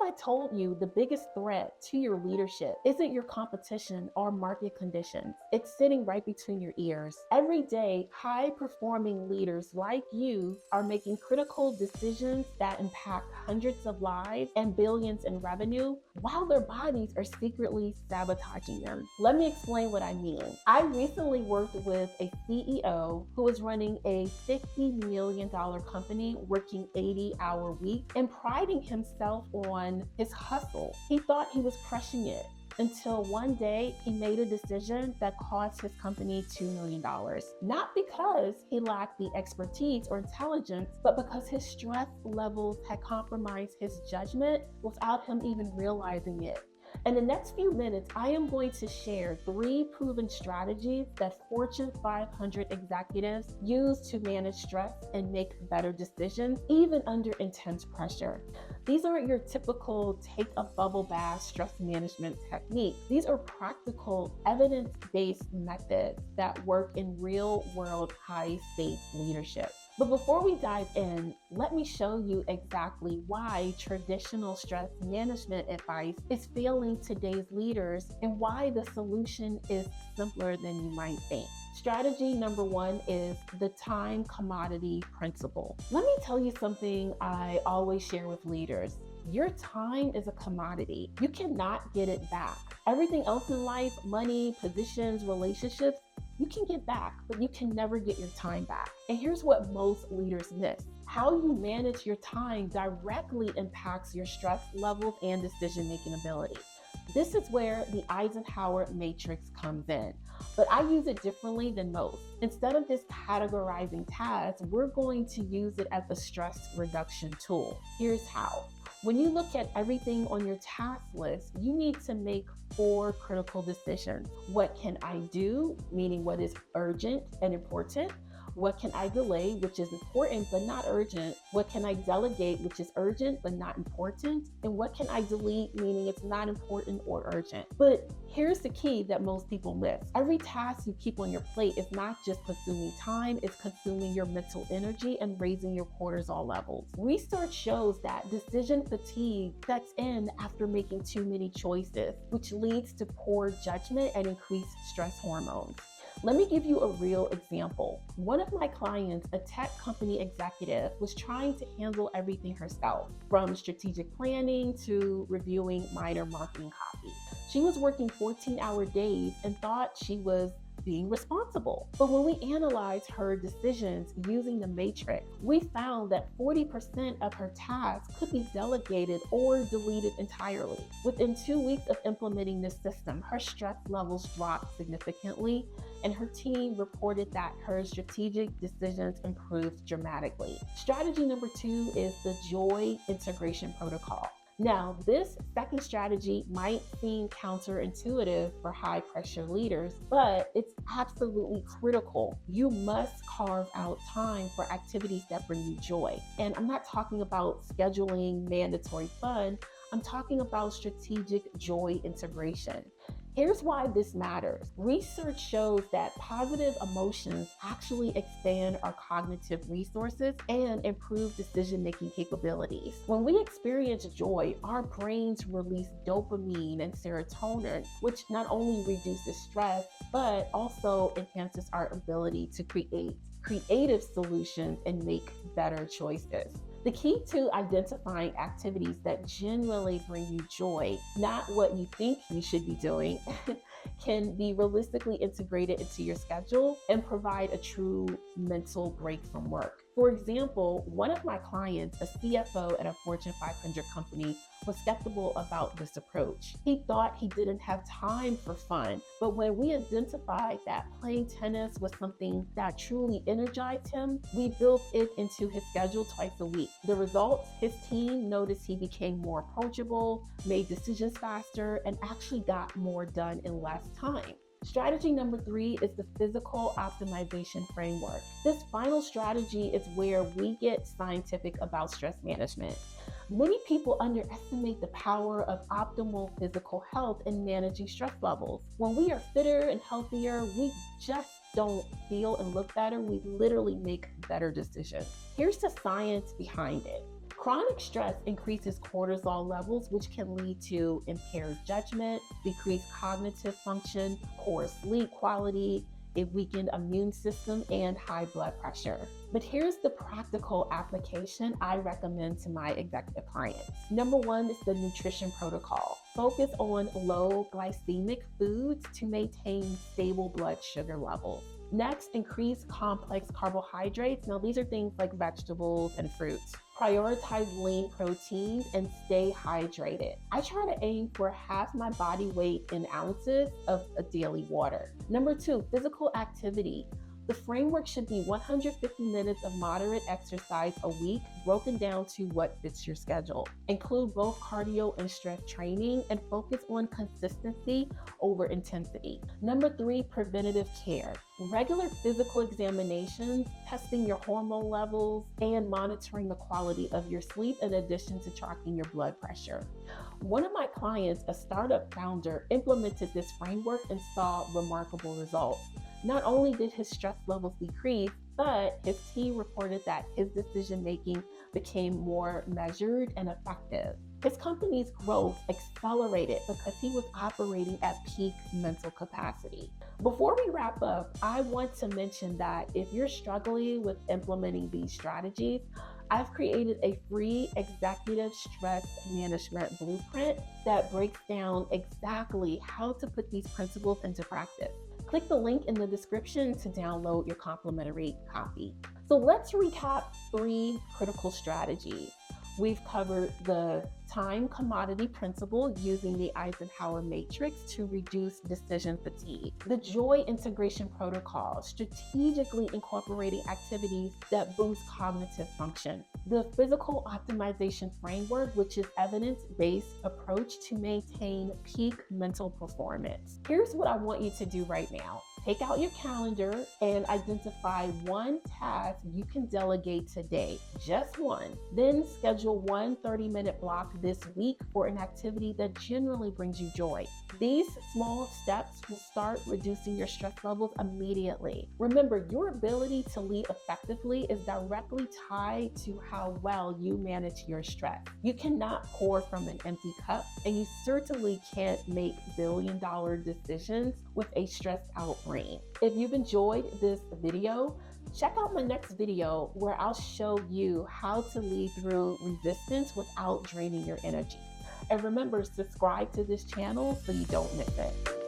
I told you, the biggest threat to your leadership isn't your competition or market conditions. It's sitting right between your ears. Every day, high performing leaders like you are making critical decisions that impact hundreds of lives and billions in revenue while their bodies are secretly sabotaging them. Let me explain what I mean. I recently worked with a CEO who was running a $50 million company working 80-hour week and priding himself on his hustle. He thought he was crushing it until one day he made a decision that cost his company $2 million. Not because he lacked the expertise or intelligence, but because his stress levels had compromised his judgment without him even realizing it. In the next few minutes, I am going to share 3 proven strategies that Fortune 500 executives use to manage stress and make better decisions, even under intense pressure. These aren't your typical take a bubble bath stress management techniques. These are practical, evidence-based methods that work in real-world high-stakes leadership. But before we dive in, let me show you exactly why traditional stress management advice is failing today's leaders and why the solution is simpler than you might think. Strategy number 1 is the time commodity principle. Let me tell you something I always share with leaders. Your time is a commodity. You cannot get it back. Everything else in life, money, positions, relationships, you can get back, but you can never get your time back. And here's what most leaders miss. How you manage your time directly impacts your stress levels and decision-making ability. This is where the Eisenhower matrix comes in, but I use it differently than most. Instead of just categorizing tasks, we're going to use it as a stress reduction tool. Here's how. When you look at everything on your task list, you need to make 4 critical decisions. What can I do? Meaning what is urgent and important. What can I delay, which is important but not urgent? What can I delegate, which is urgent but not important? And what can I delete, meaning it's not important or urgent? But here's the key that most people miss. Every task you keep on your plate is not just consuming time, it's consuming your mental energy and raising your cortisol levels. Research shows that decision fatigue sets in after making too many choices, which leads to poor judgment and increased stress hormones. Let me give you a real example. One of my clients, a tech company executive, was trying to handle everything herself, from strategic planning to reviewing minor marketing copy. She was working 14-hour days and thought she was being responsible. But when we analyzed her decisions using the matrix, we found that 40% of her tasks could be delegated or deleted entirely. Within 2 weeks of implementing this system, her stress levels dropped significantly, and her team reported that her strategic decisions improved dramatically. Strategy number 2 is the joy integration protocol. Now, this second strategy might seem counterintuitive for high pressure leaders, but it's absolutely critical. You must carve out time for activities that bring you joy. And I'm not talking about scheduling mandatory fun. I'm talking about strategic joy integration. Here's why this matters. Research shows that positive emotions actually expand our cognitive resources and improve decision-making capabilities. When we experience joy, our brains release dopamine and serotonin, which not only reduces stress, but also enhances our ability to create creative solutions and make better choices. The key to identifying activities that genuinely bring you joy, not what you think you should be doing, can be realistically integrated into your schedule and provide a true mental break from work. For example, one of my clients, a CFO at a Fortune 500 company, was skeptical about this approach. He thought he didn't have time for fun, but when we identified that playing tennis was something that truly energized him, we built it into his schedule twice a week. The results, his team noticed he became more approachable, made decisions faster, and actually got more done in less time. Strategy number 3 is the physical optimization framework. This final strategy is where we get scientific about stress management. Many people underestimate the power of optimal physical health in managing stress levels. When we are fitter and healthier, we just don't feel and look better. We literally make better decisions. Here's the science behind it. Chronic stress increases cortisol levels, which can lead to impaired judgment, decreased cognitive function, poor sleep quality, a weakened immune system, and high blood pressure. But here's the practical application I recommend to my executive clients. Number one is the nutrition protocol. Focus on low glycemic foods to maintain stable blood sugar levels. Next, increase complex carbohydrates. Now, these are things like vegetables and fruits. Prioritize lean proteins and stay hydrated. I try to aim for half my body weight in ounces of a daily water. Number two, physical activity. The framework should be 150 minutes of moderate exercise a week, broken down to what fits your schedule. Include both cardio and strength training and focus on consistency over intensity. Number three, preventative care. Regular physical examinations, testing your hormone levels, and monitoring the quality of your sleep in addition to tracking your blood pressure. One of my clients, a startup founder, implemented this framework and saw remarkable results. Not only did his stress levels decrease, but his team reported that his decision-making became more measured and effective. His company's growth accelerated because he was operating at peak mental capacity. Before we wrap up, I want to mention that if you're struggling with implementing these strategies, I've created a free executive stress management blueprint that breaks down exactly how to put these principles into practice. Click the link in the description to download your complimentary copy. So let's recap 3 critical strategies. We've covered the time commodity principle using the Eisenhower matrix to reduce decision fatigue. The joy integration protocol, strategically incorporating activities that boost cognitive function. The physical optimization framework, which is evidence-based approach to maintain peak mental performance. Here's what I want you to do right now. Take out your calendar and identify one task you can delegate today, just one. Then schedule one 30-minute block this week for an activity that generally brings you joy. These small steps will start reducing your stress levels immediately. Remember, your ability to lead effectively is directly tied to how well you manage your stress. You cannot pour from an empty cup, and you certainly can't make billion-dollar decisions with a stressed out brain. If you've enjoyed this video, check out my next video where I'll show you how to lead through resistance without draining your energy. And remember, subscribe to this channel so you don't miss it.